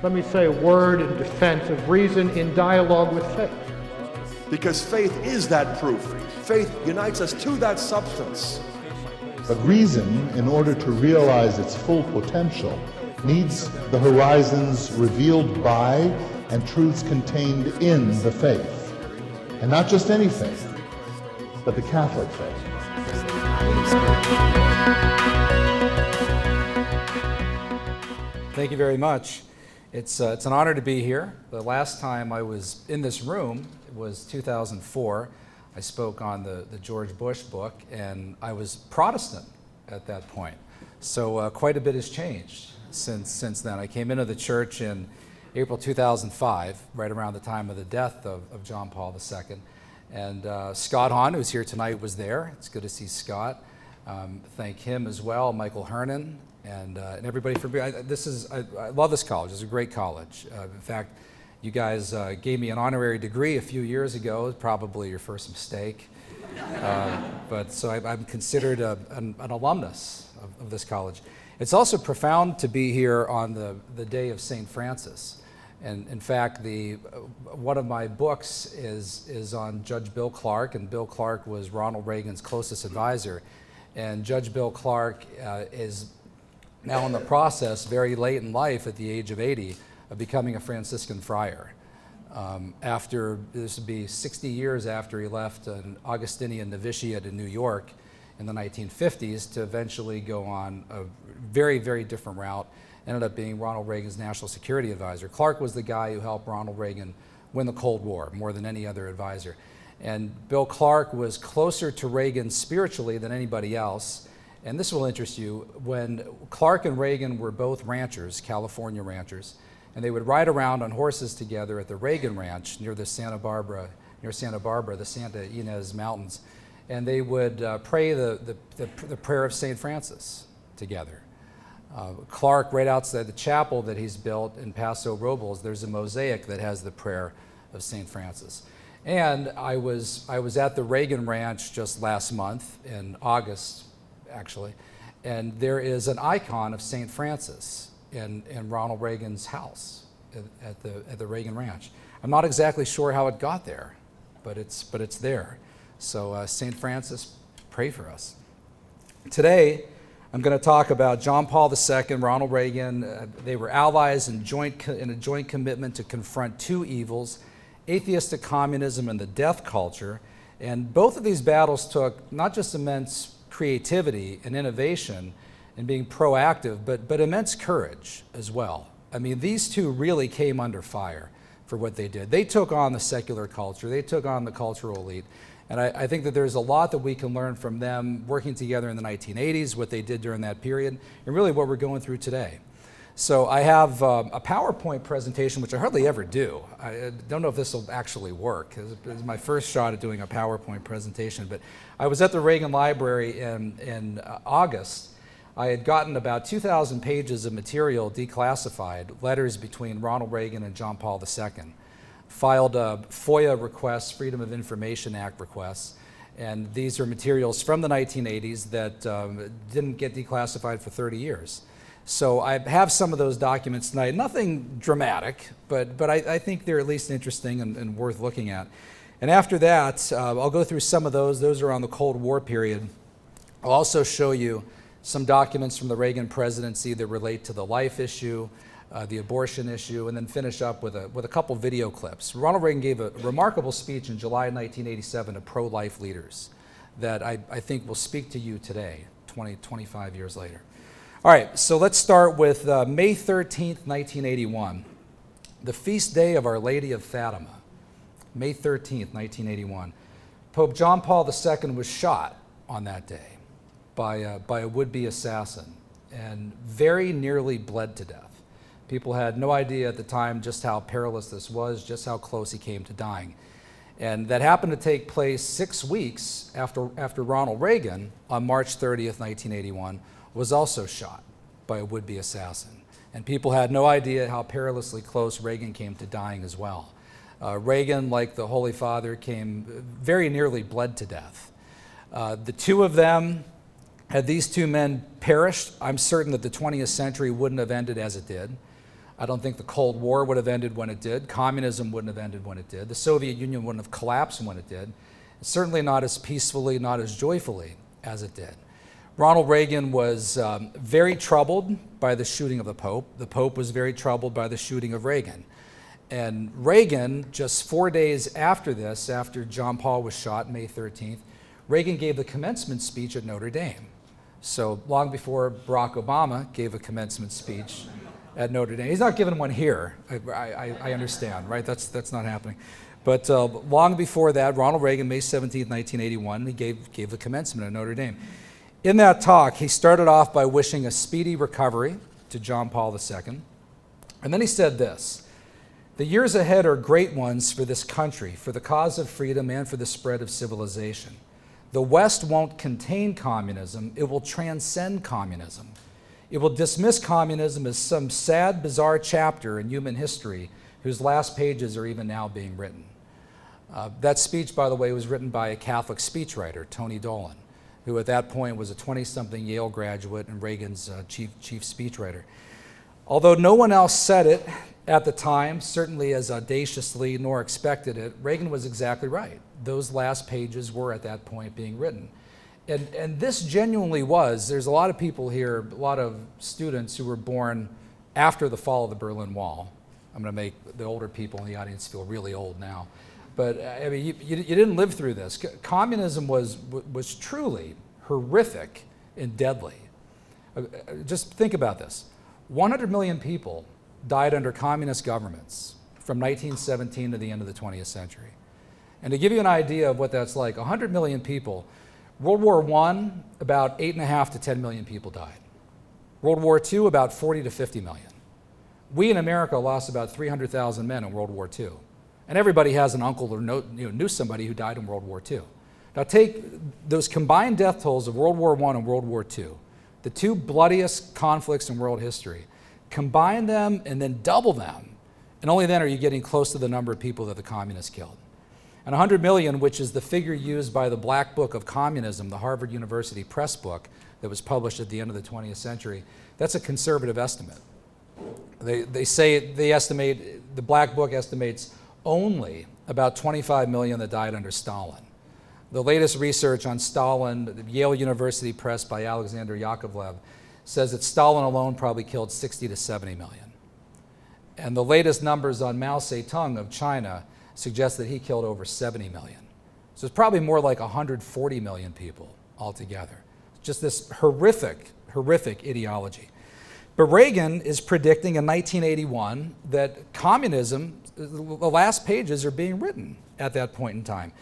let me say, a word in defense of reason in dialogue with faith. Because faith is that proof. Faith unites us to that substance. But reason, in order to realize its full potential, needs the horizons revealed by and truths contained in the faith. And not just any faith, but the Catholic faith. Thank you very much. It's an honor to be here. The last time I was in this room was 2004. I spoke on the George Bush book, and I was Protestant at that point. So quite a bit has changed since then. I came into the church in April 2005, right around the time of the death of John Paul II. And Scott Hahn, who's here tonight, was there. It's good to see Scott. Thank him as well, Michael Hernan, and everybody for being. I love this college. It's a great college. In fact, you guys gave me an honorary degree a few years ago, probably your first mistake. But so I'm considered an alumnus of this college. It's also profound to be here on the day of St. Francis. And in fact, one of my books is on Judge Bill Clark, and Bill Clark was Ronald Reagan's closest advisor. And Judge Bill Clark is now in the process, very late in life, at the age of 80, of becoming a Franciscan friar. This would be 60 years after he left an Augustinian novitiate in New York in the 1950s to eventually go on a very, very different route. Ended up being Ronald Reagan's national security advisor. Clark was the guy who helped Ronald Reagan win the Cold War more than any other advisor. And Bill Clark was closer to Reagan spiritually than anybody else. And this will interest you. When Clark and Reagan were both ranchers, California ranchers, and they would ride around on horses together at the Reagan Ranch near Santa Barbara, the Santa Ynez Mountains, and they would pray the prayer of St. Francis together. Clark, right outside the chapel that he's built in Paso Robles, there's a mosaic that has the prayer of St. Francis. And I was at the Reagan Ranch just last month, in August, actually, and there is an icon of St. Francis in Ronald Reagan's house at the Reagan Ranch. I'm not exactly sure how it got there, but it's there. So St. Francis, pray for us. Today, I'm going to talk about John Paul II, Ronald Reagan. They were allies in a joint commitment to confront two evils: atheistic communism and the death culture. And both of these battles took not just immense creativity and innovation and being proactive, but immense courage as well. I mean, these two really came under fire for what they did. They took on the secular culture, they took on the cultural elite, and I think that there's a lot that we can learn from them working together in the 1980s, what they did during that period, and really what we're going through today. So I have a PowerPoint presentation, which I hardly ever do. I don't know if this will actually work. This is my first shot at doing a PowerPoint presentation, but I was at the Reagan Library in August. I had gotten about 2,000 pages of material declassified, letters between Ronald Reagan and John Paul II, filed FOIA requests, Freedom of Information Act requests, and these are materials from the 1980s that didn't get declassified for 30 years. So I have some of those documents tonight. Nothing dramatic, but I think they're at least interesting and worth looking at. And after that, I'll go through some of those. Those are on the Cold War period. I'll also show you some documents from the Reagan presidency that relate to the life issue, the abortion issue, and then finish up with a couple video clips. Ronald Reagan gave a remarkable speech in July 1987 to pro-life leaders that I think will speak to you today, 25 years later. All right, so let's start with May 13th, 1981, the feast day of Our Lady of Fatima. May 13th, 1981. Pope John Paul II was shot on that day by a would-be assassin and very nearly bled to death. People had no idea at the time just how perilous this was, just how close he came to dying. And that happened to take place 6 weeks after Ronald Reagan, on March 30th, 1981, was also shot by a would-be assassin. And people had no idea how perilously close Reagan came to dying as well. Reagan, like the Holy Father, very nearly bled to death. The two of them, had these two men perished, I'm certain that the 20th century wouldn't have ended as it did. I don't think the Cold War would have ended when it did. Communism wouldn't have ended when it did. The Soviet Union wouldn't have collapsed when it did. Certainly not as peacefully, not as joyfully as it did. Ronald Reagan was very troubled by the shooting of the Pope. The Pope was very troubled by the shooting of Reagan. And Reagan, just 4 days after this, after John Paul was shot, May 13th, Reagan gave the commencement speech at Notre Dame. So long before Barack Obama gave a commencement speech at Notre Dame. He's not giving one here, I understand, right? That's not happening. But long before that, Ronald Reagan, May 17th, 1981, he gave the commencement at Notre Dame. In that talk, he started off by wishing a speedy recovery to John Paul II. And then he said this: "The years ahead are great ones for this country, for the cause of freedom and for the spread of civilization. The West won't contain communism, it will transcend communism. It will dismiss communism as some sad, bizarre chapter in human history whose last pages are even now being written." That speech, by the way, was written by a Catholic speechwriter, Tony Dolan, who at that point was a 20-something Yale graduate and Reagan's chief speechwriter. Although no one else said it at the time, certainly as audaciously nor expected it, Reagan was exactly right. Those last pages were at that point being written. And this genuinely was, there's a lot of people here, a lot of students who were born after the fall of the Berlin Wall. I'm going to make the older people in the audience feel really old now. But I mean, you didn't live through this. Communism was truly horrific and deadly. Just think about this. 100 million people died under communist governments from 1917 to the end of the 20th century. And to give you an idea of what that's like, 100 million people, World War I, about 8.5 to 10 million people died. World War II, about 40 to 50 million. We in America lost about 300,000 men in World War II. And everybody has an uncle or knew somebody who died in World War II. Now take those combined death tolls of World War I and World War II, the two bloodiest conflicts in world history, combine them and then double them, and only then are you getting close to the number of people that the communists killed. And 100 million, which is the figure used by the Black Book of Communism, the Harvard University Press book that was published at the end of the 20th century, that's a conservative estimate. They estimate, the Black Book estimates only about 25 million that died under Stalin. The latest research on Stalin, the Yale University Press by Alexander Yakovlev, says that Stalin alone probably killed 60 to 70 million. And the latest numbers on Mao Zedong of China suggest that he killed over 70 million. So it's probably more like 140 million people altogether. Just this horrific ideology. But Reagan is predicting in 1981 that communism, the last pages are being written at that point in time.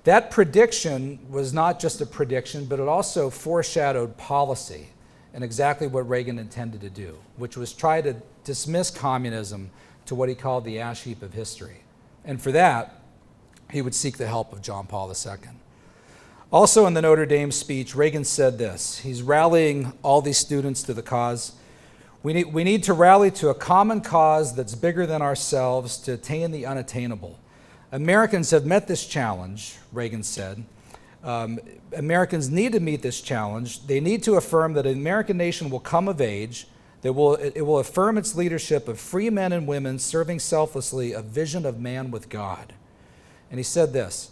That prediction was not just a prediction, but it also foreshadowed policy and exactly what Reagan intended to do, which was try to dismiss communism to what he called the ash heap of history. And for that, he would seek the help of John Paul II. Also in the Notre Dame speech, Reagan said this. He's rallying all these students to the cause. We need to rally to a common cause that's bigger than ourselves to attain the unattainable. Americans have met this challenge, Reagan said. Americans need to meet this challenge. They need to affirm that an American nation will come of age, that it will affirm its leadership of free men and women serving selflessly a vision of man with God. And he said this: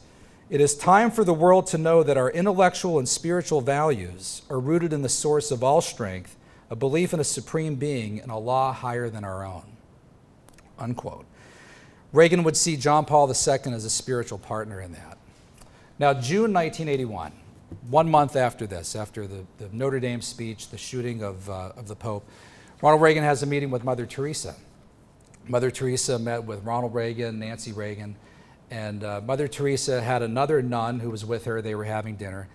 "It is time for the world to know that our intellectual and spiritual values are rooted in the source of all strength, a belief in a supreme being and a law higher than our own." Unquote. Reagan would see John Paul II as a spiritual partner in that. Now, June 1981, 1 month after this, after the Notre Dame speech, the shooting of the Pope, Ronald Reagan has a meeting with Mother Teresa. Mother Teresa met with Ronald Reagan, Nancy Reagan, and Mother Teresa had another nun who was with her. They were having dinner,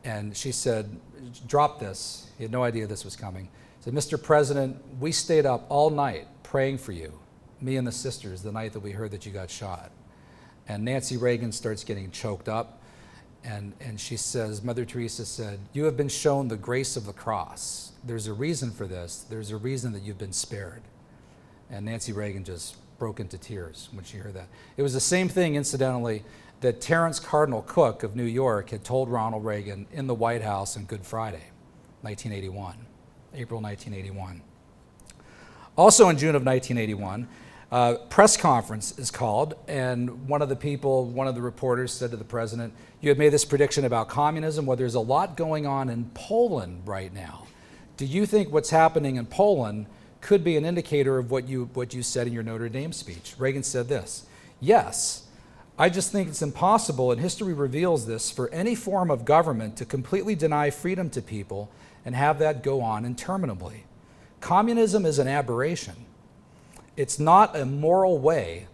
and she said, drop this. He had no idea this was coming. She said, "Mr. President, we stayed up all night praying for you, me and the sisters, the night that we heard that you got shot." And Nancy Reagan starts getting choked up, and she says, Mother Teresa said, "You have been shown the grace of the cross. There's a reason for this. There's a reason that you've been spared." And Nancy Reagan just broke into tears when she heard that. It was the same thing, incidentally, that Terence Cardinal Cook of New York had told Ronald Reagan in the White House on Good Friday, 1981, April 1981. Also in June of 1981, press conference is called, and one of the reporters said to the president, "You had made this prediction about communism. Well, there's a lot going on in Poland right now. Do you think what's happening in Poland could be an indicator of what you said in your Notre Dame speech?" Reagan said this, "Yes, I just think it's impossible, and history reveals this, for any form of government to completely deny freedom to people and have that go on interminably. Communism is an aberration. It's not a moral way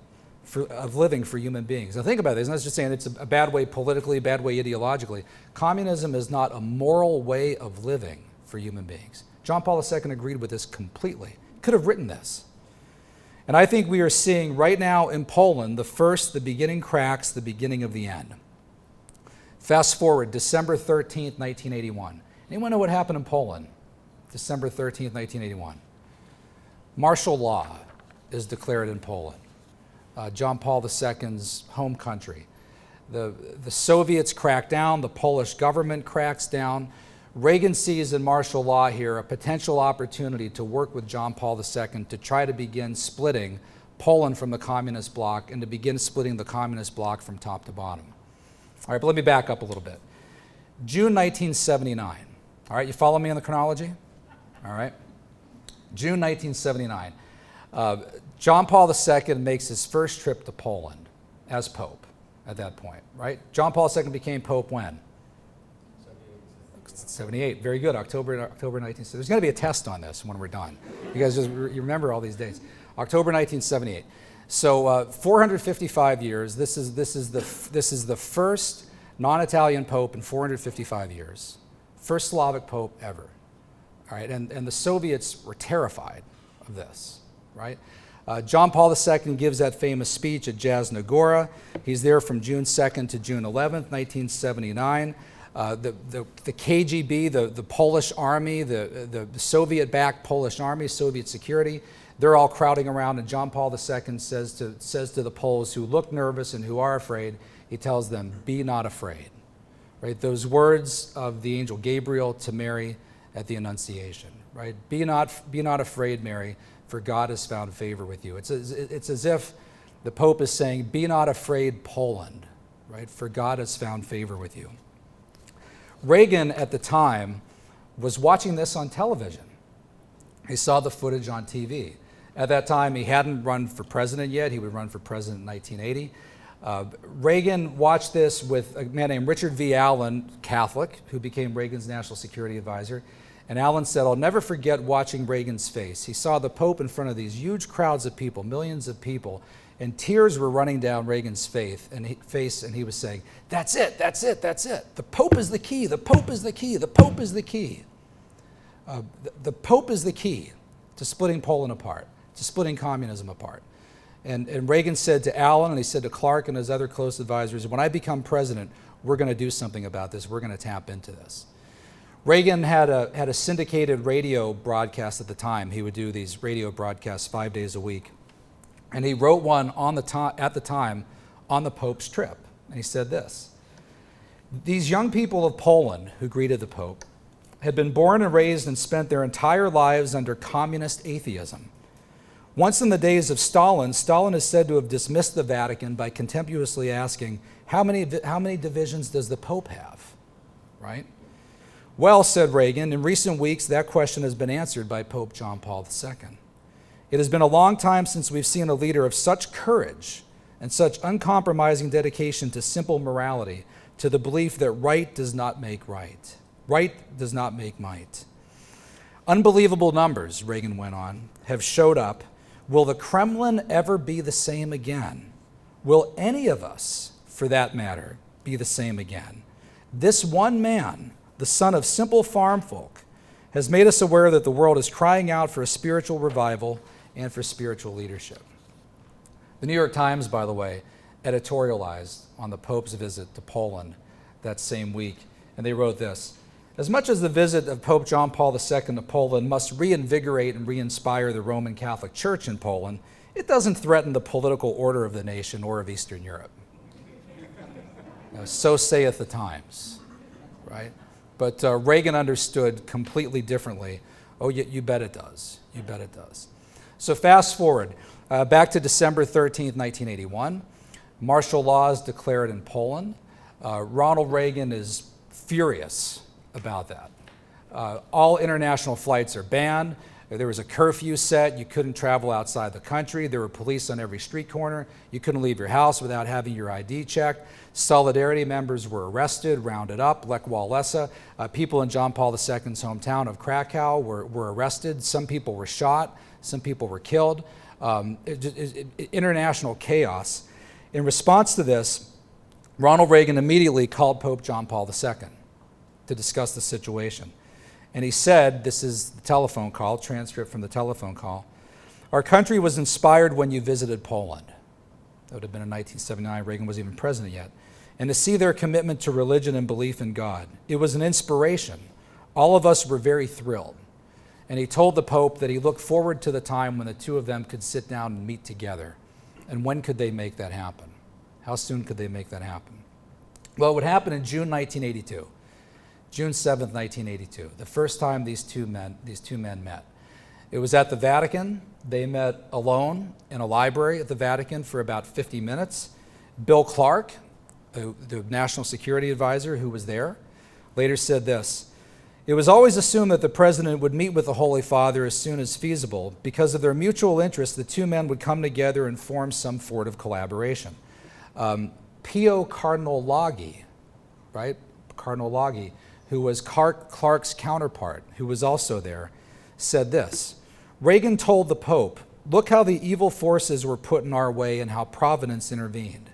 of living for human beings." Now think about this. I'm not just saying it's a bad way politically, a bad way ideologically. Communism is not a moral way of living for human beings. John Paul II agreed with this completely. He could have written this. And I think we are seeing right now in Poland the beginning cracks, the beginning of the end. Fast forward, December 13th, 1981. Anyone know what happened in Poland? December 13th, 1981. Martial law is declared in Poland. John Paul II's home country. The Soviets crack down, the Polish government cracks down. Reagan sees in martial law here a potential opportunity to work with John Paul II to try to begin splitting Poland from the communist bloc and to begin splitting the communist bloc from top to bottom. All right, but let me back up a little bit. June 1979. All right, you follow me on the chronology? All right. June 1979. John Paul II makes his first trip to Poland as Pope at that point, right? John Paul II became Pope when? 78. Very good. October 1978. There's going to be a test on this when we're done. You guys you remember all these dates. October 1978. So 455 years. This is the first non-Italian Pope in 455 years. First Slavic Pope ever. All right, and the Soviets were terrified of this, right? John Paul II gives that famous speech at Jasna Gora. He's there from June 2nd to June 11th, 1979. The KGB, the Polish army, the Soviet-backed Polish army, Soviet security, they're all crowding around, and John Paul II says to the Poles who look nervous and who are afraid, he tells them, "Be not afraid." Right? Those words of the angel Gabriel to Mary at the Annunciation, right? Be not afraid, Mary, for God has found favor with you. It's as if the Pope is saying, "Be not afraid, Poland," right? For God has found favor with you. Reagan at the time was watching this on television. He saw the footage on TV. At that time, he hadn't run for president yet. He would run for president in 1980. Reagan watched this with a man named Richard V. Allen, Catholic, who became Reagan's national security advisor. And Allen said, "I'll never forget watching Reagan's face. He saw the Pope in front of these huge crowds of people, millions of people, and tears were running down Reagan's face, and he was saying, 'That's it, that's it, that's it. The Pope is the key, the Pope is the key, the Pope is the key.'" The Pope is the key to splitting Poland apart, to splitting communism apart. And Reagan said to Allen, and he said to Clark and his other close advisors, "When I become president, we're going to do something about this. We're going to tap into this." Reagan had a syndicated radio broadcast at the time. He would do these radio broadcasts 5 days a week. And he wrote one at the time on the Pope's trip. And he said this: "These young people of Poland who greeted the Pope had been born and raised and spent their entire lives under communist atheism. Once in the days of Stalin, Stalin is said to have dismissed the Vatican by contemptuously asking, how many divisions does the Pope have?" Right? "Well," said Reagan, "in recent weeks that question has been answered by Pope John Paul II. It has been a long time since we've seen a leader of such courage and such uncompromising dedication to simple morality, to the belief that right does not make right. Right does not make might. Unbelievable numbers," Reagan went on, "have showed up. Will the Kremlin ever be the same again? Will any of us, for that matter, be the same again? This one man, the son of simple farm folk, has made us aware that the world is crying out for a spiritual revival and for spiritual leadership." The New York Times, by the way, editorialized on the Pope's visit to Poland that same week, and they wrote this: "As much as the visit of Pope John Paul II to Poland must reinvigorate and re-inspire the Roman Catholic Church in Poland, it doesn't threaten the political order of the nation or of Eastern Europe." So saith the Times, right? But Reagan understood completely differently. Oh, you bet it does. You bet it does. So fast forward, back to December 13th, 1981. Martial law is declared in Poland. Ronald Reagan is furious about that. All international flights are banned. There was a curfew set. You couldn't travel outside the country. There were police on every street corner. You couldn't leave your house without having your ID checked. Solidarity members were arrested, rounded up, Lech Walesa. People in John Paul II's hometown of Krakow were arrested. Some people were shot. Some people were killed. International chaos. In response to this, Ronald Reagan immediately called Pope John Paul II to discuss the situation. And he said, this is the telephone call, transcript from the telephone call, "Our country was inspired when you visited Poland." That would have been in 1979. Reagan wasn't even president yet. "And to see their commitment to religion and belief in God. It was an inspiration. All of us were very thrilled." And he told the Pope that he looked forward to the time when the two of them could sit down and meet together. And when could they make that happen? How soon could they make that happen? Well, it would happen in June 1982. June 7th, 1982, the first time these two men met. It was at the Vatican. They met alone in a library at the Vatican for about 50 minutes. Bill Clark, the national security advisor who was there, later said this: "It was always assumed that the president would meet with the Holy Father as soon as feasible. Because of their mutual interest, the two men would come together and form some sort of collaboration." Pio Cardinal Laghi, right? Cardinal Laghi, who was Clark's counterpart, who was also there, said this: "Reagan told the Pope, look how the evil forces were put in our way and how Providence intervened."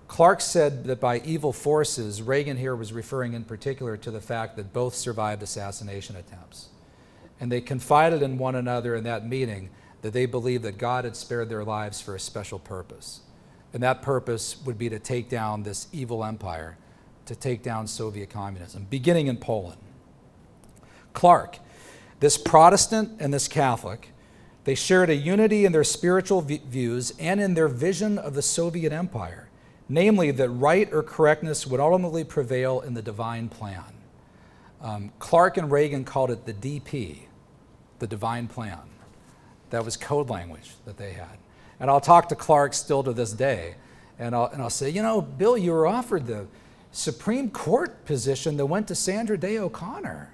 Clark said that by evil forces, Reagan here was referring in particular to the fact that both survived assassination attempts. And they confided in one another in that meeting that they believed that God had spared their lives for a special purpose. And that purpose would be to take down this evil empire, to take down Soviet communism, beginning in Poland. Clark, this Protestant and this Catholic, they shared a unity in their spiritual views and in their vision of the Soviet empire, namely that right or correctness would ultimately prevail in the divine plan. Clark and Reagan called it the DP, the divine plan. That was code language that they had. And I'll talk to Clark still to this day, and I'll say, you know, Bill, you were offered the Supreme Court position that went to Sandra Day O'Connor.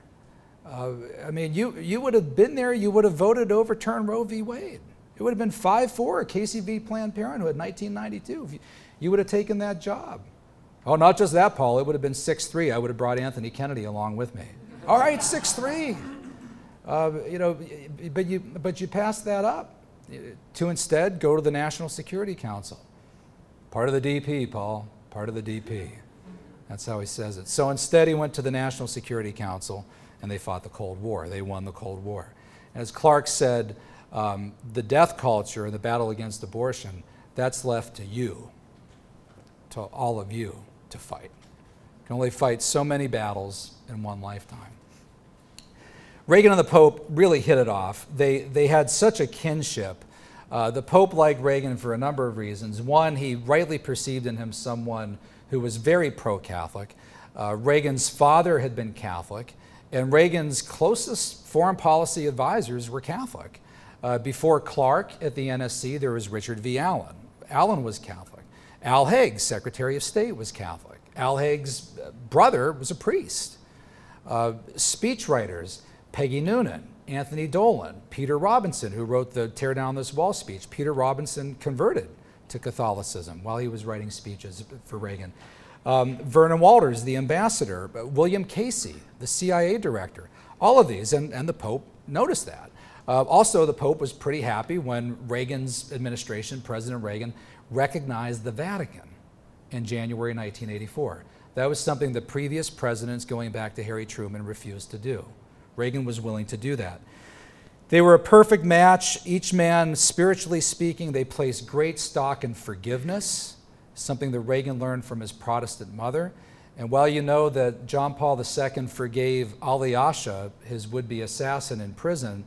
I mean, you would have been there, you would have voted to overturn Roe v. Wade. It would have been 5-4, Casey v. Planned Parenthood, 1992. You would have taken that job. Oh, not just that, Paul, it would have been 6-3. I would have brought Anthony Kennedy along with me. All right, 6-3. You know, but you passed that up to instead go to the National Security Council. Part of the DP, Paul, part of the DP. That's how he says it. So instead he went to the National Security Council and they fought the Cold War. They won the Cold War. And as Clark said, the death culture and the battle against abortion, that's left to you, to all of you to fight. You can only fight so many battles in one lifetime. Reagan and the Pope really hit it off. They had such a kinship. The Pope liked Reagan for a number of reasons. One, he rightly perceived in him someone who was very pro-Catholic. Reagan's father had been Catholic, and Reagan's closest foreign policy advisors were Catholic. Before Clark at the NSC, there was Richard V. Allen. Allen was Catholic. Al Haig, Secretary of State, was Catholic. Al Haig's brother was a priest. Speechwriters, Peggy Noonan, Anthony Dolan, Peter Robinson, who wrote the Tear Down This Wall speech. Peter Robinson converted to Catholicism while he was writing speeches for Reagan. Vernon Walters, the ambassador, William Casey, the CIA director, all of these, and the Pope noticed that. Also, the Pope was pretty happy when Reagan's administration, President Reagan, recognized the Vatican in January 1984. That was something the previous presidents, going back to Harry Truman, refused to do. Reagan was willing to do that. They were a perfect match. Each man, spiritually speaking, they placed great stock in forgiveness, something that Reagan learned from his Protestant mother. And while you know that John Paul II forgave Ali Asha, his would-be assassin in prison,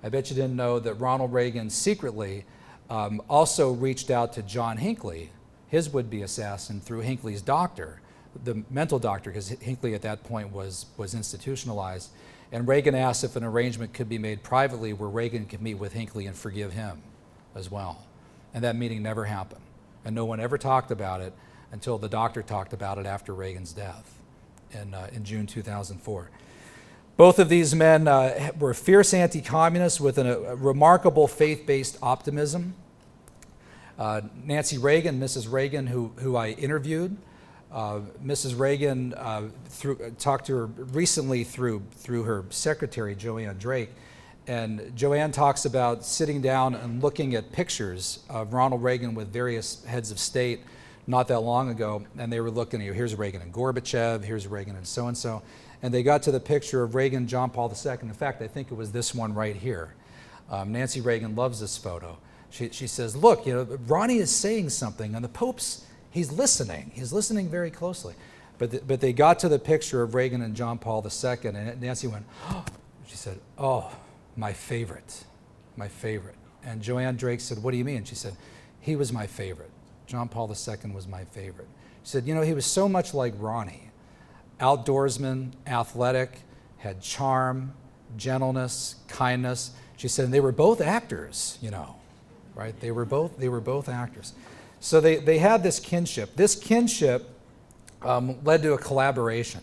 I bet you didn't know that Ronald Reagan secretly also reached out to John Hinckley, his would-be assassin, through Hinckley's doctor, the mental doctor, because Hinckley at that point was institutionalized. And Reagan asked if an arrangement could be made privately where Reagan could meet with Hinckley and forgive him as well. And that meeting never happened. And no one ever talked about it until the doctor talked about it after Reagan's death in June 2004. Both of these men were fierce anti-communists with a remarkable faith-based optimism. Nancy Reagan, Mrs. Reagan, who I interviewed, Mrs. Reagan talked to her recently through her secretary, Joanne Drake, and Joanne talks about sitting down and looking at pictures of Ronald Reagan with various heads of state not that long ago, and they were looking at, here's Reagan and Gorbachev, here's Reagan and so-and-so, and they got to the picture of Reagan, John Paul II. In fact, I think it was this one right here. Nancy Reagan loves this photo. She says, look, Ronnie is saying something, and the Pope's, he's listening very closely. But they got to the picture of Reagan and John Paul II, and Nancy went, oh, she said, oh, my favorite. And Joanne Drake said, what do you mean? She said, he was my favorite. John Paul II was my favorite. She said, he was so much like Ronnie. Outdoorsman, athletic, had charm, gentleness, kindness. She said, and they were both actors, right? They were both actors. So they had this kinship. This kinship led to a collaboration.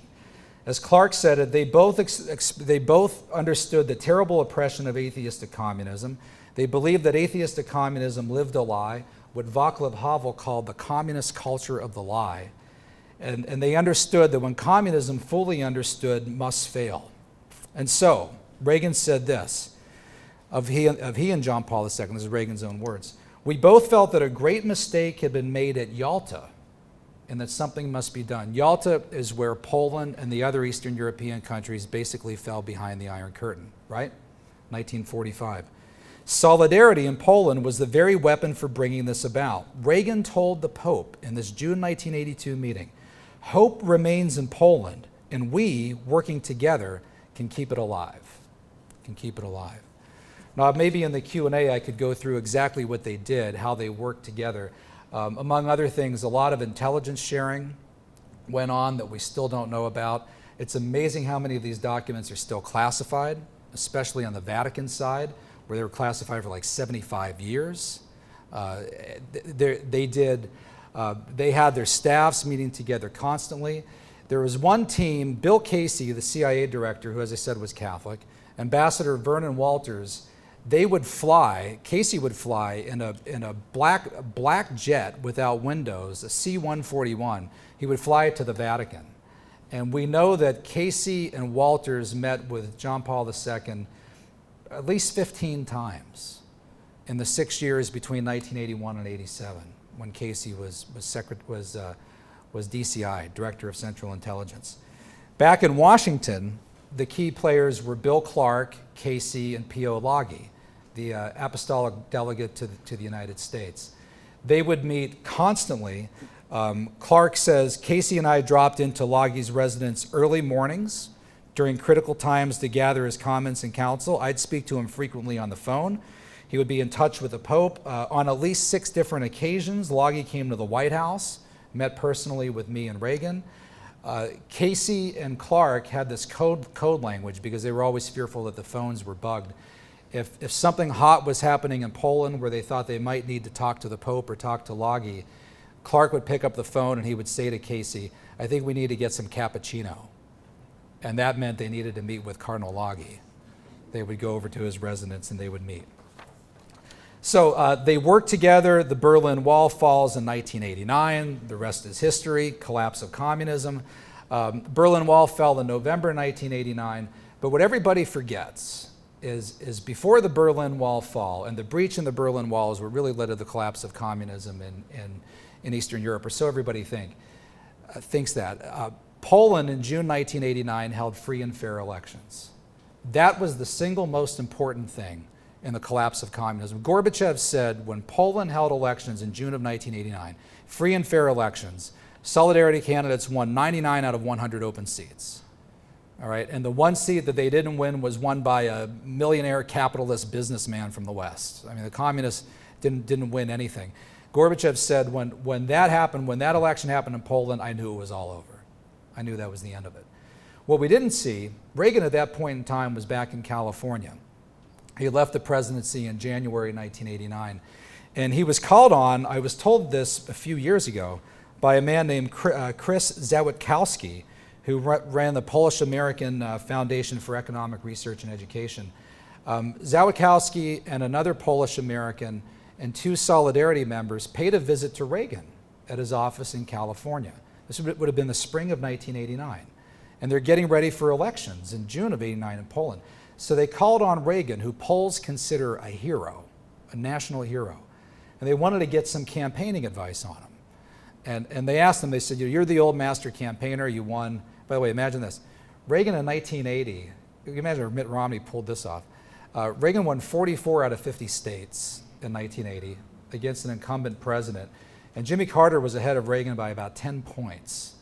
As Clark said it, they both understood the terrible oppression of atheistic communism. They believed that atheistic communism lived a lie, what Václav Havel called the communist culture of the lie. And they understood that when communism fully understood must fail. And so Reagan said this of he and John Paul II, this is Reagan's own words. We both felt that a great mistake had been made at Yalta and that something must be done. Yalta is where Poland and the other Eastern European countries basically fell behind the Iron Curtain, right? 1945. Solidarity in Poland was the very weapon for bringing this about. Reagan told the Pope in this June 1982 meeting, hope remains in Poland, and we, working together, can keep it alive. Now, maybe in the Q&A I could go through exactly what they did, how they worked together. Among other things, a lot of intelligence sharing went on that we still don't know about. It's amazing how many of these documents are still classified, especially on the Vatican side, where they were classified for like 75 years. They had their staffs meeting together constantly. There was one team, Bill Casey, the CIA director, who, as I said, was Catholic, Ambassador Vernon Walters. They would fly, Casey would fly in a black jet without windows, a C-141. He would fly it to the Vatican. And we know that Casey and Walters met with John Paul II at least 15 times in the 6 years between 1981 and 87, when Casey was DCI, Director of Central Intelligence. Back in Washington, the key players were Bill Clark, Casey, and P.O. Loggy, the apostolic delegate to the United States. They would meet constantly. Clark says, Casey and I dropped into Loggy's residence early mornings during critical times to gather his comments and counsel. I'd speak to him frequently on the phone. He would be in touch with the Pope. On at least 6 different occasions, Loggy came to the White House, met personally with me and Reagan. Casey and Clark had this code language because they were always fearful that the phones were bugged. If something hot was happening in Poland where they thought they might need to talk to the Pope or talk to Loggy, Clark would pick up the phone and he would say to Casey, I think we need to get some cappuccino. And that meant they needed to meet with Cardinal Loggy. They would go over to his residence and they would meet. So they worked together. The Berlin Wall falls in 1989. The rest is history, collapse of communism. Berlin Wall fell in November 1989. But what everybody forgets is before the Berlin Wall fall, and the breach in the Berlin Wall is what really led to the collapse of communism in Eastern Europe, or so everybody thinks that. Poland in June 1989 held free and fair elections. That was the single most important thing in the collapse of communism. Gorbachev said when Poland held elections in June of 1989, free and fair elections, Solidarity candidates won 99 out of 100 open seats. All right, and the one seat that they didn't win was won by a millionaire capitalist businessman from the West. I mean, the communists didn't win anything. Gorbachev said when that happened, when that election happened in Poland, I knew it was all over. I knew that was the end of it. What we didn't see, Reagan at that point in time was back in California. He left the presidency in January 1989. And he was called on, I was told this a few years ago, by a man named Chris Zawadzki, who ran the Polish-American Foundation for Economic Research and Education. Zawadzki and another Polish-American and 2 Solidarity members paid a visit to Reagan at his office in California. This would have been the spring of 1989. And they're getting ready for elections in June of '89 in Poland. So they called on Reagan, who Poles consider a hero, a national hero. And they wanted to get some campaigning advice on him. And they asked him, they said, you're the old master campaigner, you won. By the way, imagine this. Reagan in 1980, you can imagine if Mitt Romney pulled this off. Reagan won 44 out of 50 states in 1980 against an incumbent president. And Jimmy Carter was ahead of Reagan by about 10 points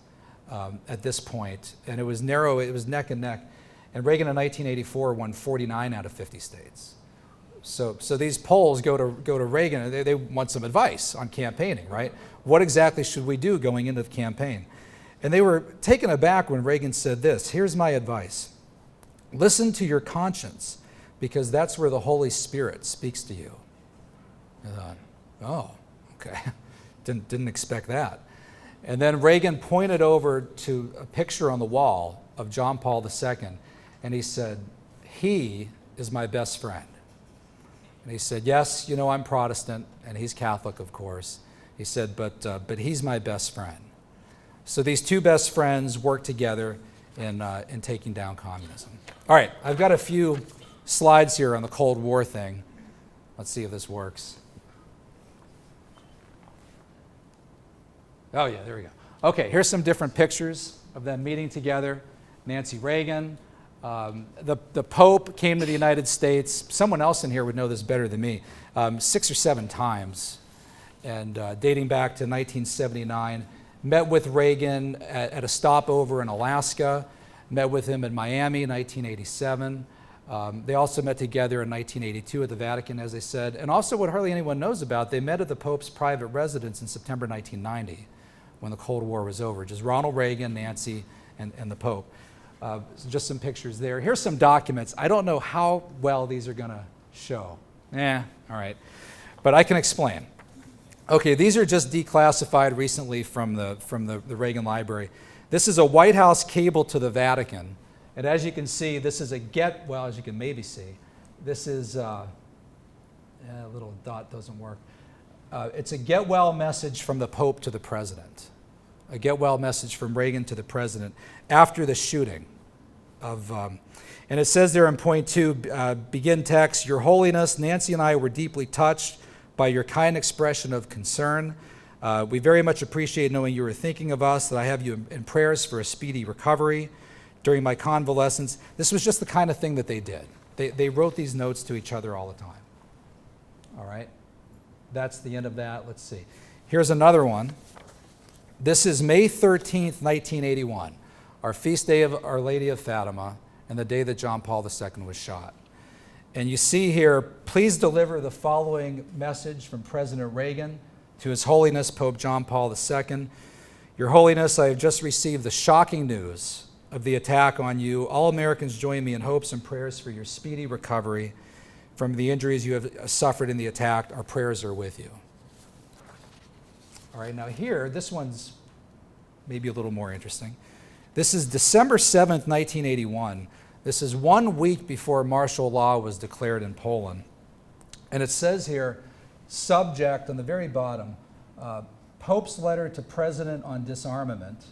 at this point. And it was narrow, it was neck and neck. And Reagan in 1984 won 49 out of 50 states. So these polls go to Reagan, and they want some advice on campaigning, right? What exactly should we do going into the campaign? And they were taken aback when Reagan said this, here's my advice. Listen to your conscience, because that's where the Holy Spirit speaks to you. I thought, oh, okay. Didn't expect that. And then Reagan pointed over to a picture on the wall of John Paul II, and he said, he is my best friend. And he said, yes, you know, I'm Protestant, and he's Catholic, of course. He said, but he's my best friend. So these 2 best friends worked together in taking down communism. All right, I've got a few slides here on the Cold War thing. Let's see if this works. Oh yeah, there we go. Okay, here's some different pictures of them meeting together. Nancy Reagan. The Pope came to the United States. Someone else in here would know this better than me. 6 or 7 times, and dating back to 1979. Met with Reagan at a stopover in Alaska. Met with him in Miami in 1987. They also met together in 1982 at the Vatican, as I said. And also what hardly anyone knows about, they met at the Pope's private residence in September 1990 when the Cold War was over. Just Ronald Reagan, Nancy, and the Pope. Just some pictures there. Here's some documents. I don't know how well these are going to show. All right. But I can explain. Okay, these are just declassified recently from the Reagan Library. This is a White House cable to the Vatican. And as you can see, this is as you can maybe see, this is, a little dot doesn't work. It's a get well message from the Pope to the President. A get well message from Reagan to the President after the shooting of, and it says there in point 2, begin text, Your Holiness, Nancy and I were deeply touched by your kind expression of concern. We very much appreciate knowing you were thinking of us, that I have you in prayers for a speedy recovery during my convalescence. This was just the kind of thing that they did. They wrote these notes to each other all the time. All right? That's the end of that. Let's see. Here's another one. This is May 13th, 1981, our feast day of Our Lady of Fatima, and the day that John Paul II was shot. And you see here, please deliver the following message from President Reagan to His Holiness Pope John Paul II. Your Holiness, I have just received the shocking news of the attack on you. All Americans join me in hopes and prayers for your speedy recovery from the injuries you have suffered in the attack. Our prayers are with you. All right, now here, this one's maybe a little more interesting. This is December 7th, 1981. This is 1 week before martial law was declared in Poland. And it says here, subject on the very bottom, Pope's letter to President on disarmament.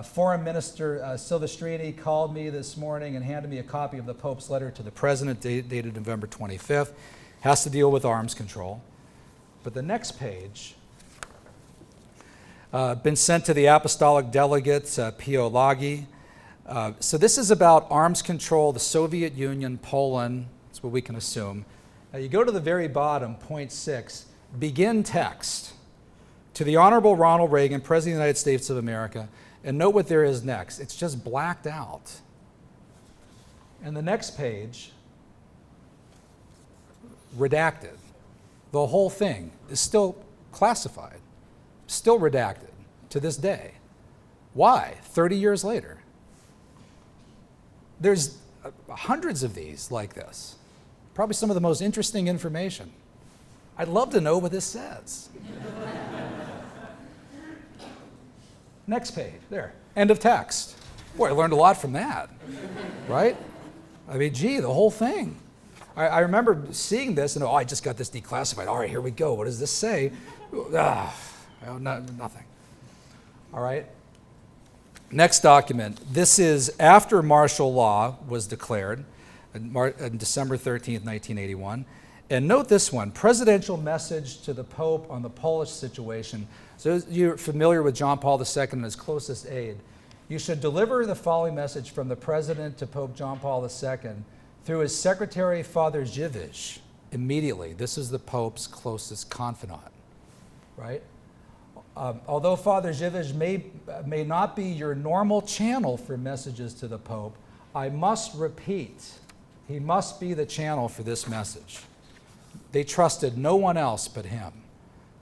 Foreign Minister Silvestrini called me this morning and handed me a copy of the Pope's letter to the President dated November 25th. Has to deal with arms control. But the next page, been sent to the apostolic delegates, Pio Lagi. So this is about arms control, the Soviet Union, Poland, that's what we can assume. Now you go to the very bottom, point 6, begin text. To the Honorable Ronald Reagan, President of the United States of America, and note what there is next. It's just blacked out. And the next page, redacted. The whole thing is still classified, still redacted to this day. Why? 30 years later. There's hundreds of these like this. Probably some of the most interesting information. I'd love to know what this says. Next page, there. End of text. Boy, I learned a lot from that, right? I mean, gee, the whole thing. I remember seeing this and, oh, I just got this declassified. All right, here we go. What does this say? Nothing. All right. Next document. This is after martial law was declared on December 13th, 1981. And note this one, presidential message to the Pope on the Polish situation. So you're familiar with John Paul II and his closest aide. You should deliver the following message from the President to Pope John Paul II through his secretary, Father Dziwisz, immediately. This is the Pope's closest confidant, right? Although Father Dziwisz may not be your normal channel for messages to the Pope, I must repeat, he must be the channel for this message. They trusted no one else but him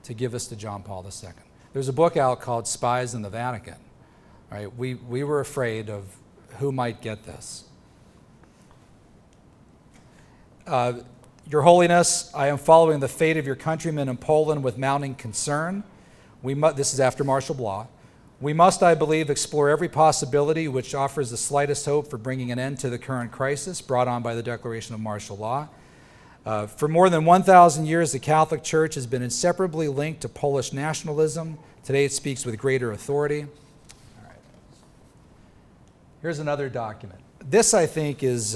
to give us to John Paul II. There's a book out called Spies in the Vatican. Right? We were afraid of who might get this. Your Holiness, I am following the fate of your countrymen in Poland with mounting concern. This is after martial law. We must, I believe, explore every possibility which offers the slightest hope for bringing an end to the current crisis brought on by the declaration of martial law. For more than 1,000 years, the Catholic Church has been inseparably linked to Polish nationalism. Today it speaks with greater authority. All right. Here's another document. This, I think, is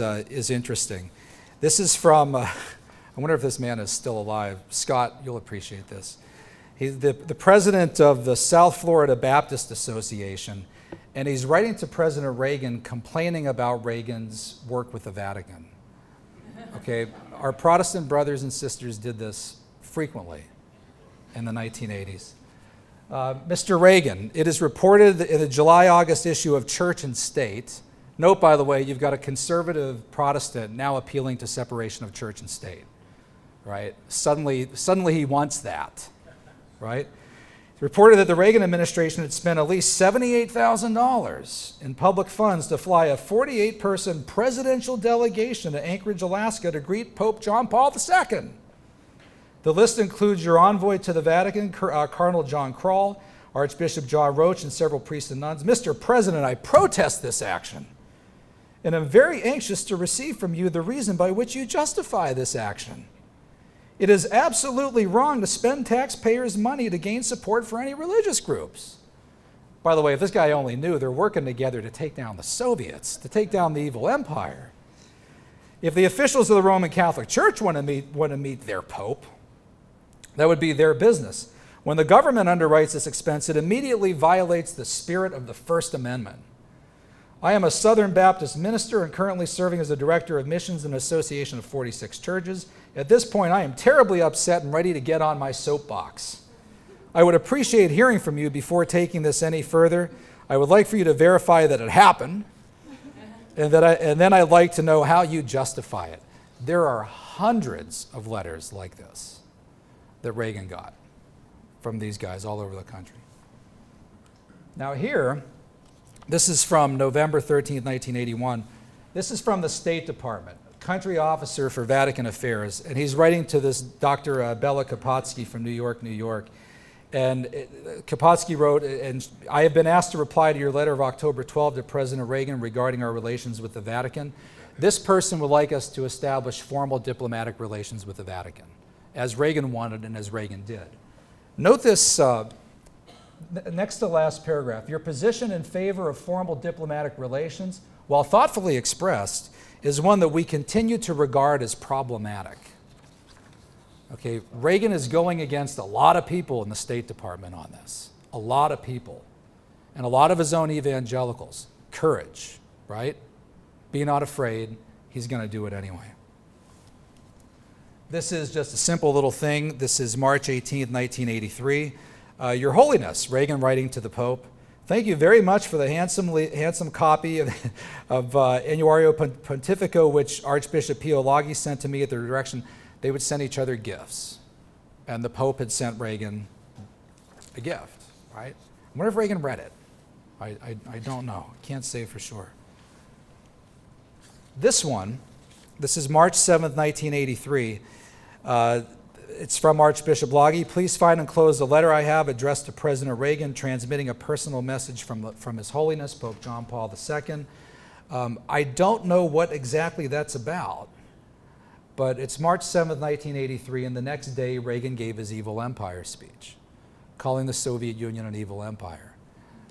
interesting. This is from, I wonder if this man is still alive. Scott, you'll appreciate this. He's the president of the South Florida Baptist Association, and he's writing to President Reagan complaining about Reagan's work with the Vatican. Okay, our Protestant brothers and sisters did this frequently in the 1980s. Mr. Reagan, it is reported in the July-August issue of Church and State. Note, by the way, you've got a conservative Protestant now appealing to separation of church and state, right? Suddenly he wants that, right? It's reported that the Reagan administration had spent at least $78,000 in public funds to fly a 48-person presidential delegation to Anchorage, Alaska to greet Pope John Paul II. The list includes your envoy to the Vatican, Cardinal John Krall, Archbishop John Roach, and several priests and nuns. Mr. President, I protest this action, and am very anxious to receive from you the reason by which you justify this action. It is absolutely wrong to spend taxpayers' money to gain support for any religious groups. By the way, if this guy only knew, they're working together to take down the Soviets, to take down the evil empire. If the officials of the Roman Catholic Church want to meet their Pope, that would be their business. When the government underwrites this expense, it immediately violates the spirit of the First Amendment. I am a Southern Baptist minister and currently serving as a director of missions in an association of 46 churches. At this point, I am terribly upset and ready to get on my soapbox. I would appreciate hearing from you before taking this any further. I would like for you to verify that it happened, and then I'd like to know how you justify it. There are hundreds of letters like this that Reagan got from these guys all over the country. Now here, this is from November 13th, 1981. This is from the State Department, country officer for Vatican Affairs, and he's writing to this Dr. Bella Kapotsky from New York, New York. And Kapotsky wrote, and I have been asked to reply to your letter of October 12 to President Reagan regarding our relations with the Vatican. This person would like us to establish formal diplomatic relations with the Vatican, as Reagan wanted and as Reagan did. Note this next to last paragraph. Your position in favor of formal diplomatic relations, while thoughtfully expressed, is one that we continue to regard as problematic. Okay, Reagan is going against a lot of people in the State Department on this. A lot of people. And a lot of his own evangelicals. Courage, right? Be not afraid. He's going to do it anyway. This is just a simple little thing. This is March 18th, 1983. Your Holiness, Reagan writing to the Pope, thank you very much for the handsome copy of Annuario Pontifico, which Archbishop Pio Laghi sent to me at the direction. They would send each other gifts. And the Pope had sent Reagan a gift, right? I wonder if Reagan read it. I don't know. Can't say for sure. This one, this is March 7th, 1983. It's from Archbishop Loggy. Please find enclosed a letter I have addressed to President Reagan, transmitting a personal message from His Holiness, Pope John Paul II. I don't know what exactly that's about, but it's March 7th, 1983, and the next day Reagan gave his evil empire speech, calling the Soviet Union an evil empire,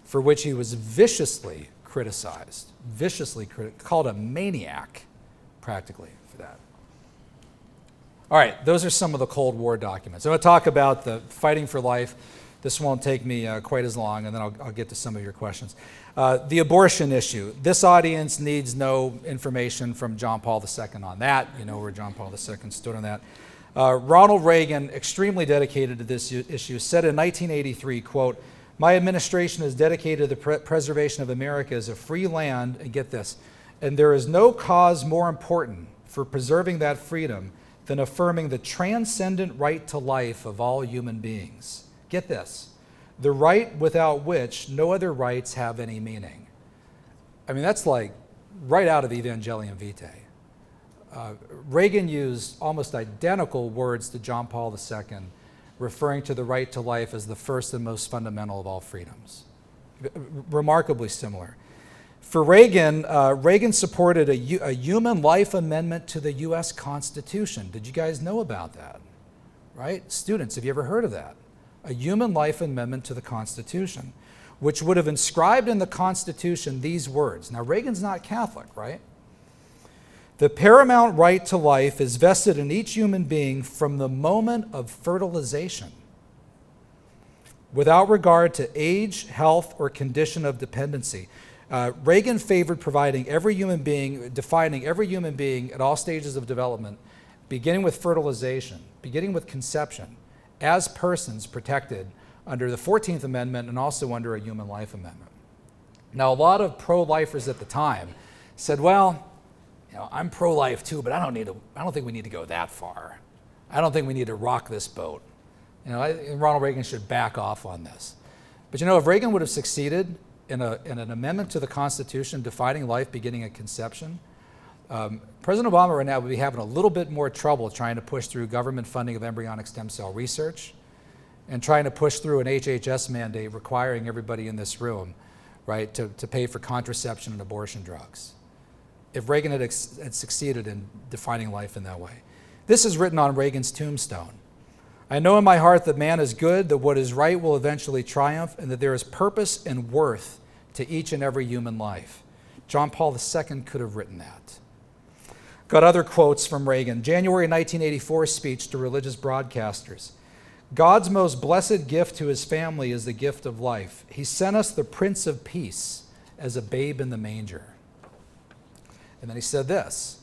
for which he was viciously criticized, called a maniac, practically, for that. All right, those are some of the Cold War documents. I'm going to talk about the fighting for life. This won't take me quite as long, and then I'll get to some of your questions. The abortion issue. This audience needs no information from John Paul II on that. You know where John Paul II stood on that. Ronald Reagan, extremely dedicated to this issue, said in 1983, quote, "My administration is dedicated to the preservation of America as a free land," and get this, "and there is no cause more important for preserving that freedom than affirming the transcendent right to life of all human beings." Get this, the right without which no other rights have any meaning. I mean, that's like right out of Evangelium Vitae. Reagan used almost identical words to John Paul II, referring to the right to life as the first and most fundamental of all freedoms. Remarkably similar. For Reagan, Reagan supported a human life amendment to the U.S. Constitution. Did you guys know about that? Right? Students, have you ever heard of that? A human life amendment to the Constitution, which would have inscribed in the Constitution these words. Now, Reagan's not Catholic, right? "The paramount right to life is vested in each human being from the moment of fertilization, without regard to age, health, or condition of dependency." Reagan favored defining every human being at all stages of development, beginning with fertilization, beginning with conception, as persons protected under the 14th Amendment and also under a human life amendment. Now, a lot of pro-lifers at the time said, well, you know, I'm pro-life too, but I don't think we need to go that far. I don't think we need to rock this boat. You know, Ronald Reagan should back off on this. But you know, if Reagan would have succeeded in an amendment to the Constitution defining life beginning at conception, President Obama right now would be having a little bit more trouble trying to push through government funding of embryonic stem cell research and trying to push through an HHS mandate requiring everybody in this room, right, to pay for contraception and abortion drugs, if Reagan had succeeded in defining life in that way. This is written on Reagan's tombstone. "I know in my heart that man is good, that what is right will eventually triumph, and that there is purpose and worth to each and every human life." John Paul II could have written that. Got other quotes from Reagan. January 1984 speech to religious broadcasters. "God's most blessed gift to his family is the gift of life. He sent us the Prince of Peace as a babe in the manger." And then he said this: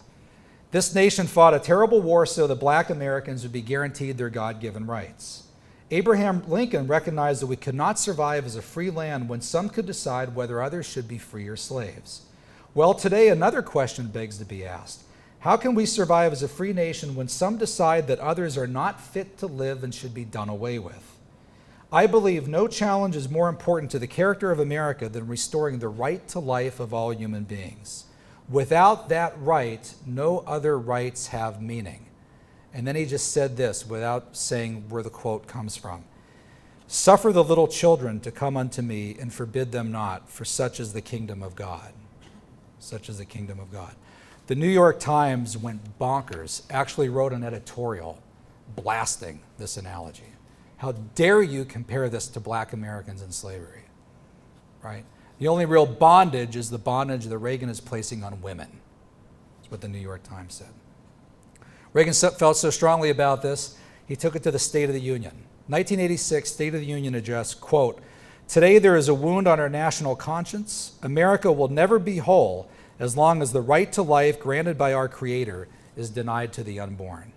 "This nation fought a terrible war so that black Americans would be guaranteed their God-given rights. Abraham Lincoln recognized that we could not survive as a free land when some could decide whether others should be free or slaves. Well, today another question begs to be asked. How can we survive as a free nation when some decide that others are not fit to live and should be done away with? I believe no challenge is more important to the character of America than restoring the right to life of all human beings. Without that right, no other rights have meaning." And then he just said this without saying where the quote comes from. "Suffer the little children to come unto me and forbid them not, for such is the kingdom of God." Such is the kingdom of God. The New York Times went bonkers, actually wrote an editorial blasting this analogy. How dare you compare this to black Americans in slavery, right? The only real bondage is the bondage that Reagan is placing on women. That's what the New York Times said. Reagan felt so strongly about this, he took it to the State of the Union. 1986 State of the Union address, quote, "Today there is a wound on our national conscience. America will never be whole as long as the right to life granted by our Creator is denied to the unborn."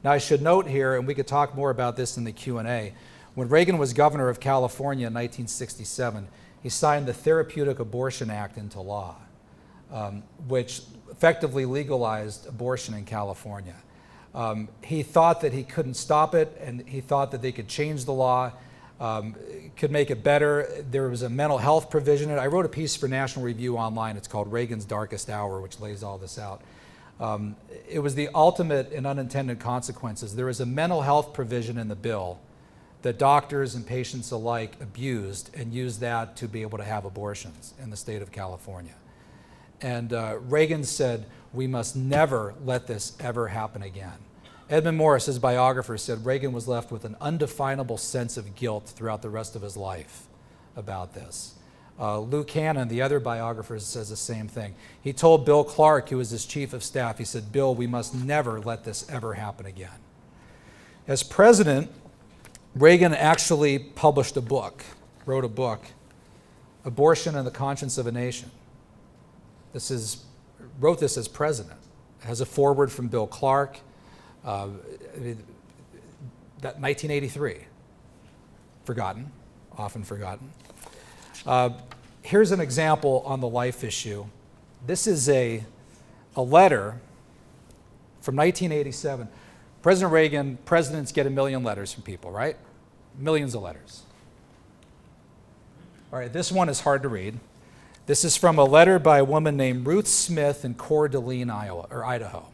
Now I should note here, and we could talk more about this in the Q&A, when Reagan was governor of California in 1967, he signed the Therapeutic Abortion Act into law, which effectively legalized abortion in California. He thought that he couldn't stop it, and he thought that they could change the law. could make it better. There was a mental health provision. I wrote a piece for National Review online. It's called Reagan's Darkest Hour, which lays all this out. It was the ultimate in unintended consequences. There was a mental health provision in the bill that doctors and patients alike abused and used that to be able to have abortions in the state of California. And Reagan said, we must never let this ever happen again. Edmund Morris, his biographer, said Reagan was left with an undefinable sense of guilt throughout the rest of his life about this. Lou Cannon, the other biographer, says the same thing. He told Bill Clark, who was his chief of staff, he said, Bill, we must never let this ever happen again. As president, Reagan actually published a book, wrote a book, Abortion and the Conscience of a Nation. Wrote this as president. It has a foreword from Bill Clark. That 1983, forgotten, often forgotten. Here's an example on the life issue. This is a letter from 1987. President Reagan, presidents get 1 million letters from people, right? Millions of letters. All right, this one is hard to read. This is from a letter by a woman named Ruth Smith in Coeur d'Alene, Idaho.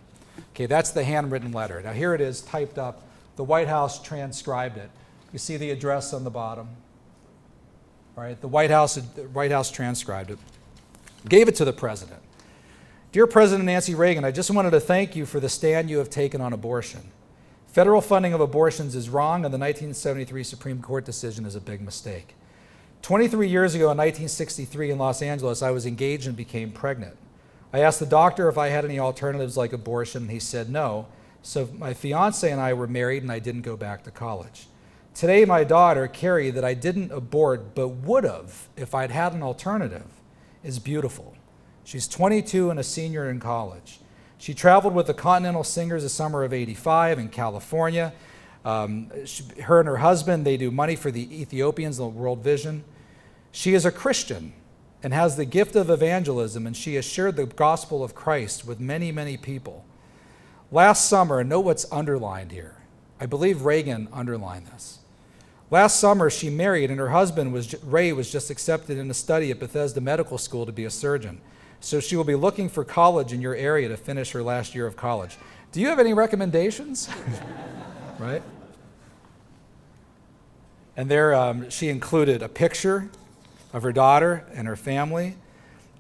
Okay, that's the handwritten letter. Now here it is, typed up. The White House transcribed it. You see the address on the bottom. All right, the White House transcribed it. Gave it to the president. Dear President Nancy Reagan, I just wanted to thank you for the stand you have taken on abortion. Federal funding of abortions is wrong, and the 1973 Supreme Court decision is a big mistake. 23 years ago in 1963 in Los Angeles, I was engaged and became pregnant. I asked the doctor if I had any alternatives like abortion, and he said no. So my fiance and I were married, and I didn't go back to college. Today, my daughter, Carrie, that I didn't abort but would have if I'd had an alternative, is beautiful. She's 22 and a senior in college. She traveled with the Continental Singers the summer of '85 in California. Her and her husband, they do money for the Ethiopians, the World Vision. She is a Christian and has the gift of evangelism, and she has shared the gospel of Christ with many, many people. Last summer, and note what's underlined here. I believe Reagan underlined this. Last summer, she married, and her husband, Ray, was just accepted in a study at Bethesda Medical School to be a surgeon. So she will be looking for college in your area to finish her last year of college. Do you have any recommendations? Right? And there she included a picture of her daughter and her family.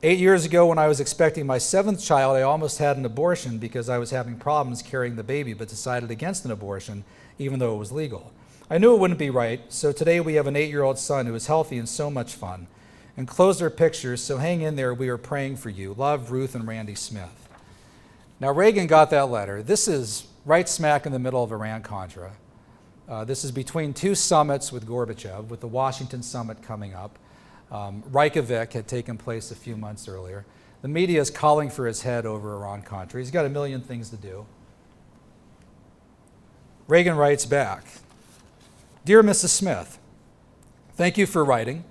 8 years ago, when I was expecting my 7th child, I almost had an abortion because I was having problems carrying the baby, but decided against an abortion, even though it was legal. I knew it wouldn't be right, so today we have an 8-year-old son who is healthy and so much fun. Enclosed are pictures, so hang in there, we are praying for you. Love, Ruth and Randy Smith. Now, Reagan got that letter. This is right smack in the middle of Iran-Contra. This is between 2 summits with Gorbachev, with the Washington summit coming up. Reykjavik had taken place a few months earlier. The media is calling for his head over Iran-Contra. He's got a million things to do. Reagan writes back, Dear Mrs. Smith, thank you for writing,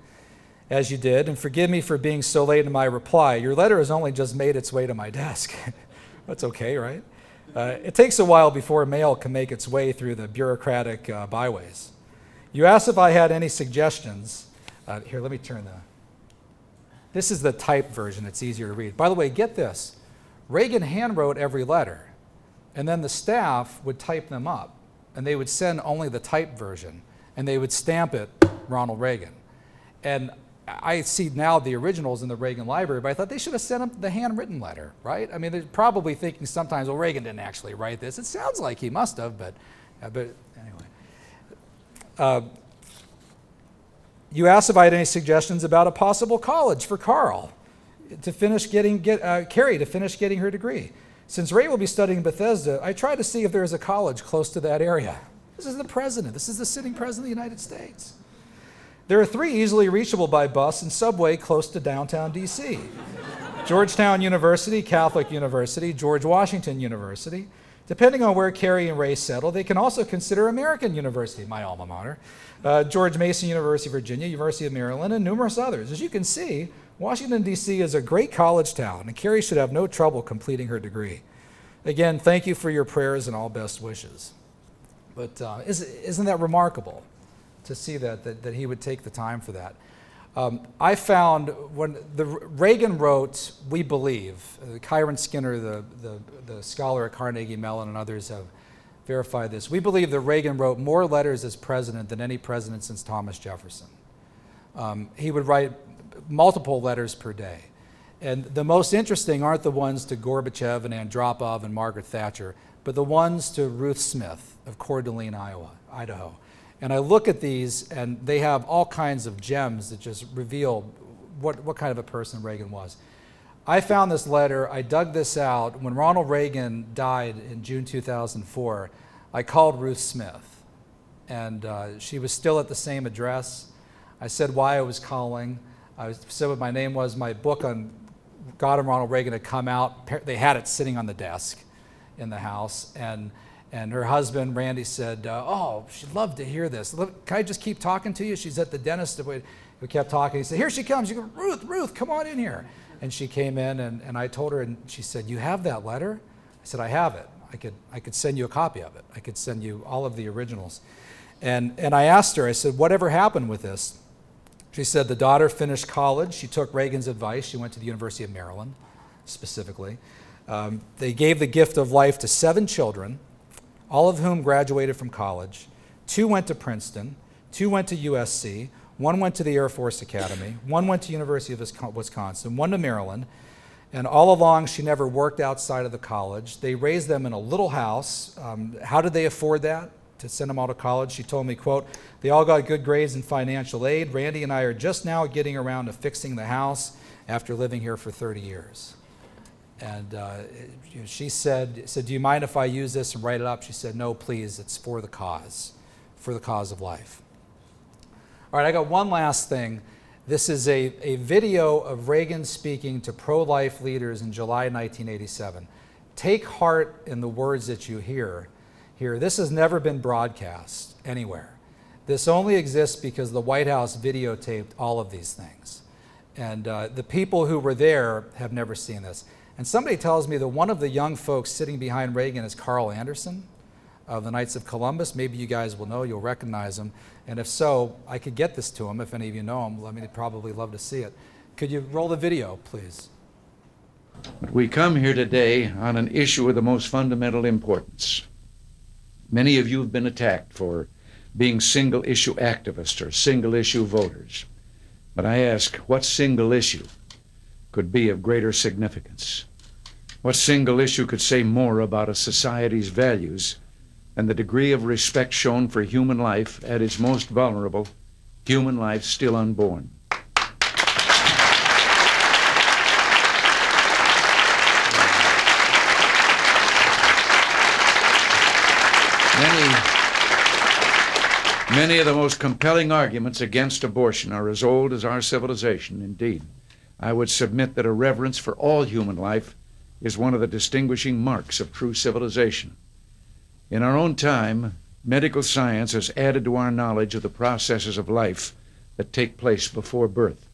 as you did, and forgive me for being so late in my reply. Your letter has only just made its way to my desk. That's okay, right? It takes a while before mail can make its way through the bureaucratic byways. You asked if I had any suggestions. Here, let me turn This is the typed version. It's easier to read. By the way, get this. Reagan handwrote every letter, and then the staff would type them up, and they would send only the typed version, and they would stamp it Ronald Reagan. And I see now the originals in the Reagan library, but I thought they should have sent him the handwritten letter, right? I mean, they're probably thinking sometimes, well, Reagan didn't actually write this. It sounds like he must have, but anyway. You asked if I had any suggestions about a possible college for Carrie to finish getting her degree. Since Ray will be studying Bethesda, I tried to see if there is a college close to that area. This is the president. This is the sitting president of the United States. There are 3 easily reachable by bus and subway close to downtown D.C. Georgetown University, Catholic University, George Washington University. Depending on where Carrie and Ray settle, they can also consider American University, my alma mater, George Mason University, Virginia, University of Maryland, and numerous others. As you can see, Washington, D.C. is a great college town, and Carrie should have no trouble completing her degree. Again, thank you for your prayers and all best wishes. But isn't that remarkable? to see that he would take the time for that. I found when Reagan wrote, "We believe," Kyron Skinner, the scholar at Carnegie Mellon, and others have verified this. We believe that Reagan wrote more letters as president than any president since Thomas Jefferson. He would write multiple letters per day. And the most interesting aren't the ones to Gorbachev and Andropov and Margaret Thatcher, but the ones to Ruth Smith of Coeur d'Alene, Idaho. And I look at these, and they have all kinds of gems that just reveal what kind of a person Reagan was. I found this letter, I dug this out. When Ronald Reagan died in June 2004, I called Ruth Smith, and she was still at the same address. I said why I was calling. I said what my name was. My book on God and Ronald Reagan had come out. They had it sitting on the desk in the house, and her husband, Randy, said, oh, she'd love to hear this. Can I just keep talking to you? She's at the dentist. We kept talking. He said, here she comes. You go, Ruth, come on in here. And she came in, and I told her, and she said, you have that letter? I said, I have it. I could send you a copy of it. I could send you all of the originals. And I asked her, I said, whatever happened with this? She said the daughter finished college. She took Reagan's advice. She went to the University of Maryland, specifically. They gave the gift of life to 7 children, all of whom graduated from college. 2 went to Princeton, 2 went to USC, 1 went to the Air Force Academy, 1 went to University of Wisconsin, 1 to Maryland, and all along she never worked outside of the college. They raised them in a little house. How did they afford that, to send them all to college? She told me, quote, they all got good grades and financial aid. Randy and I are just now getting around to fixing the house after living here for 30 years. And she said, do you mind if I use this and write it up? She said, no, please, it's for the cause of life. All right, I got one last thing. This is a video of Reagan speaking to pro-life leaders in July 1987. Take heart in the words that you hear here. This has never been broadcast anywhere. This only exists because the White House videotaped all of these things. And the people who were there have never seen this. And somebody tells me that one of the young folks sitting behind Reagan is Carl Anderson of the Knights of Columbus. Maybe you guys will know, you'll recognize him. And if so, I could get this to him if any of you know him. I mean, they'd probably love to see it. Could you roll the video, please? We come here today on an issue of the most fundamental importance. Many of you have been attacked for being single-issue activists or single-issue voters. But I ask, what single issue could be of greater significance? What single issue could say more about a society's values than the degree of respect shown for human life at its most vulnerable, human life still unborn? Many of the most compelling arguments against abortion are as old as our civilization. Indeed, I would submit that a reverence for all human life is one of the distinguishing marks of true civilization. In our own time, medical science has added to our knowledge of the processes of life that take place before birth,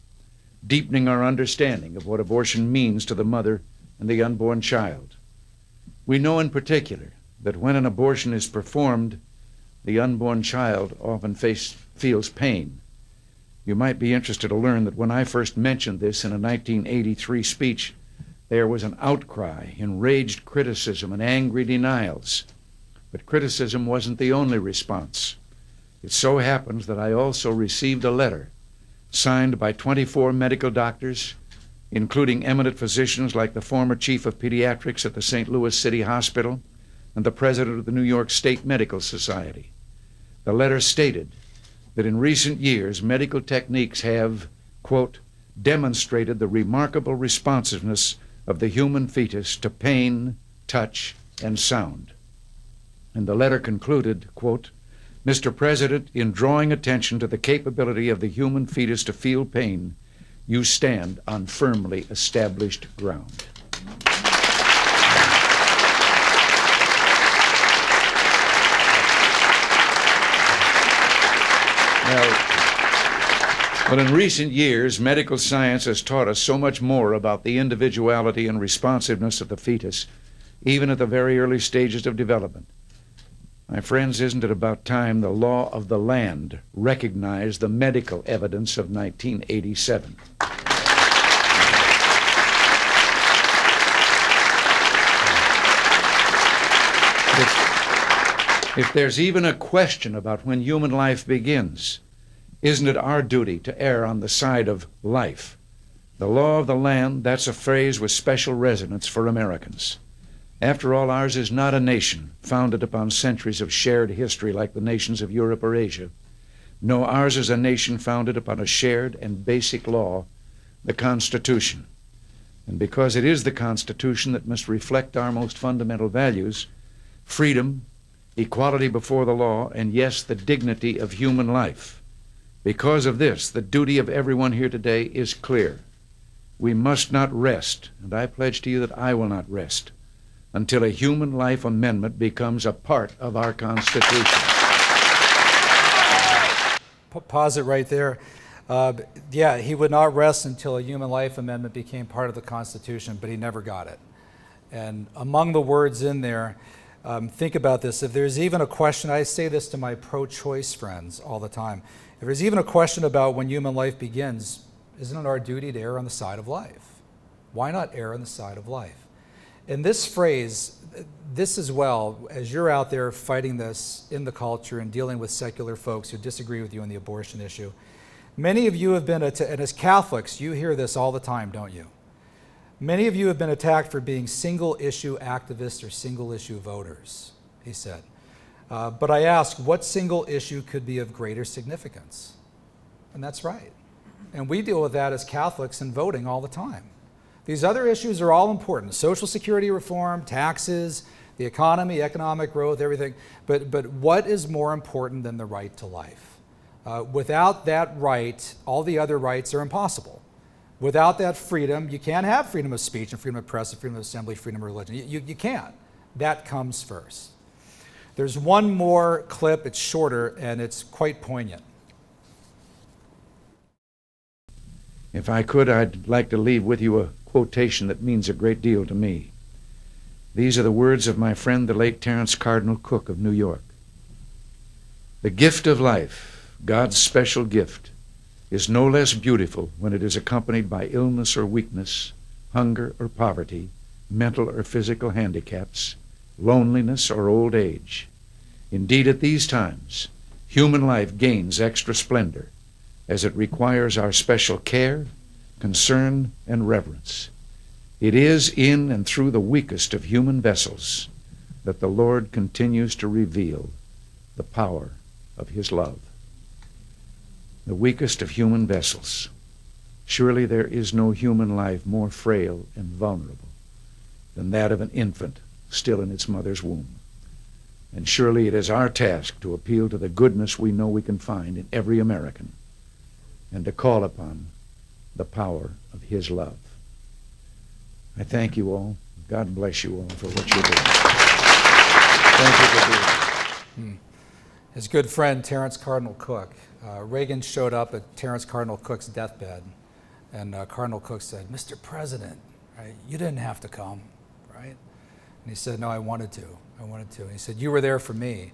deepening our understanding of what abortion means to the mother and the unborn child. We know in particular that when an abortion is performed, the unborn child often feels pain. You might be interested to learn that when I first mentioned this in a 1983 speech, there was an outcry, enraged criticism, and angry denials. But criticism wasn't the only response. It so happens that I also received a letter signed by 24 medical doctors, including eminent physicians like the former chief of pediatrics at the St. Louis City Hospital and the president of the New York State Medical Society. The letter stated that in recent years, medical techniques have, quote, demonstrated the remarkable responsiveness of the human fetus to pain, touch, and sound. And the letter concluded, quote, Mr. President, in drawing attention to the capability of the human fetus to feel pain, you stand on firmly established ground. But in recent years, medical science has taught us so much more about the individuality and responsiveness of the fetus, even at the very early stages of development. My friends, isn't it about time the law of the land recognized the medical evidence of 1987? If there's even a question about when human life begins, isn't it our duty to err on the side of life? The law of the land, that's a phrase with special resonance for Americans. After all, ours is not a nation founded upon centuries of shared history like the nations of Europe or Asia. No, ours is a nation founded upon a shared and basic law, the Constitution. And because it is the Constitution that must reflect our most fundamental values, freedom, equality before the law, and yes, the dignity of human life. Because of this, the duty of everyone here today is clear. We must not rest, and I pledge to you that I will not rest, until a human life amendment becomes a part of our Constitution. Pause it right there. Yeah, he would not rest until a human life amendment became part of the Constitution, but he never got it. And among the words in there, think about this. If there's even a question, I say this to my pro-choice friends all the time, if there's even a question about when human life begins, isn't it our duty to err on the side of life? Why not err on the side of life? And this phrase, this as well, as you're out there fighting this in the culture and dealing with secular folks who disagree with you on the abortion issue, many of you have been, and as Catholics, you hear this all the time, don't you? Many of you have been attacked for being single-issue activists or single-issue voters, he said. But I ask, what single issue could be of greater significance? And that's right. And we deal with that as Catholics in voting all the time. These other issues are all important. Social security reform, taxes, the economy, economic growth, everything. But what is more important than the right to life? Without that right, all the other rights are impossible. Without that freedom, you can't have freedom of speech and freedom of press and freedom of assembly, freedom of religion. You can't. That comes first. There's one more clip. It's shorter, and it's quite poignant. If I could, I'd like to leave with you a quotation that means a great deal to me. These are the words of my friend, the late Terence Cardinal Cook of New York. The gift of life, God's special gift, is no less beautiful when it is accompanied by illness or weakness, hunger or poverty, mental or physical handicaps, loneliness or old age. Indeed, at these times, human life gains extra splendor, as it requires our special care, concern, and reverence. It is in and through the weakest of human vessels that the Lord continues to reveal the power of His love. The weakest of human vessels. Surely there is no human life more frail and vulnerable than that of an infant still in its mother's womb. And surely it is our task to appeal to the goodness we know we can find in every American and to call upon the power of His love. I thank you all. God bless you all for what you're doing. Thank you for doing it. His good friend, Terence Cardinal Cook. Reagan showed up at Terence Cardinal Cook's deathbed, and Cardinal Cook said, "Mr. President, right, you didn't have to come, right?" And he said, "No, I wanted to. I wanted to." And he said, "You were there for me."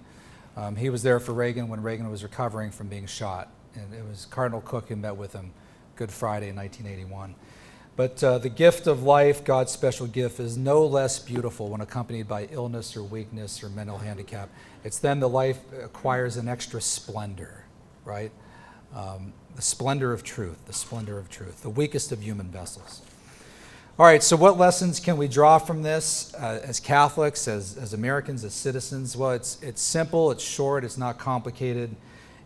He was there for Reagan when Reagan was recovering from being shot, and it was Cardinal Cook who met with him Good Friday in 1981. But the gift of life, God's special gift, is no less beautiful when accompanied by illness or weakness or mental handicap. It's then the life acquires an extra splendor, right? The splendor of truth, the weakest of human vessels. All right, so what lessons can we draw from this as Catholics, as Americans, as citizens? Well, it's simple, it's short, it's not complicated.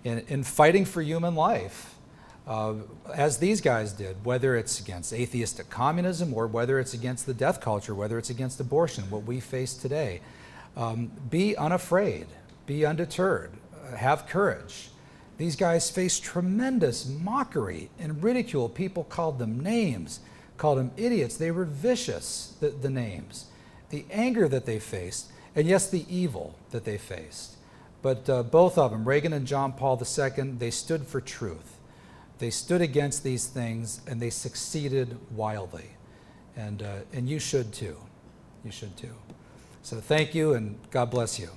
In fighting for human life, as these guys did, whether it's against atheistic communism or whether it's against the death culture, whether it's against abortion, what we face today, be unafraid, be undeterred, have courage. These guys faced tremendous mockery and ridicule. People called them names, called them idiots. They were vicious, the names, the anger that they faced, and yes, the evil that they faced. But both of them, Reagan and John Paul II, they stood for truth. They stood against these things, and they succeeded wildly. And you should too. You should too. So thank you, and God bless you.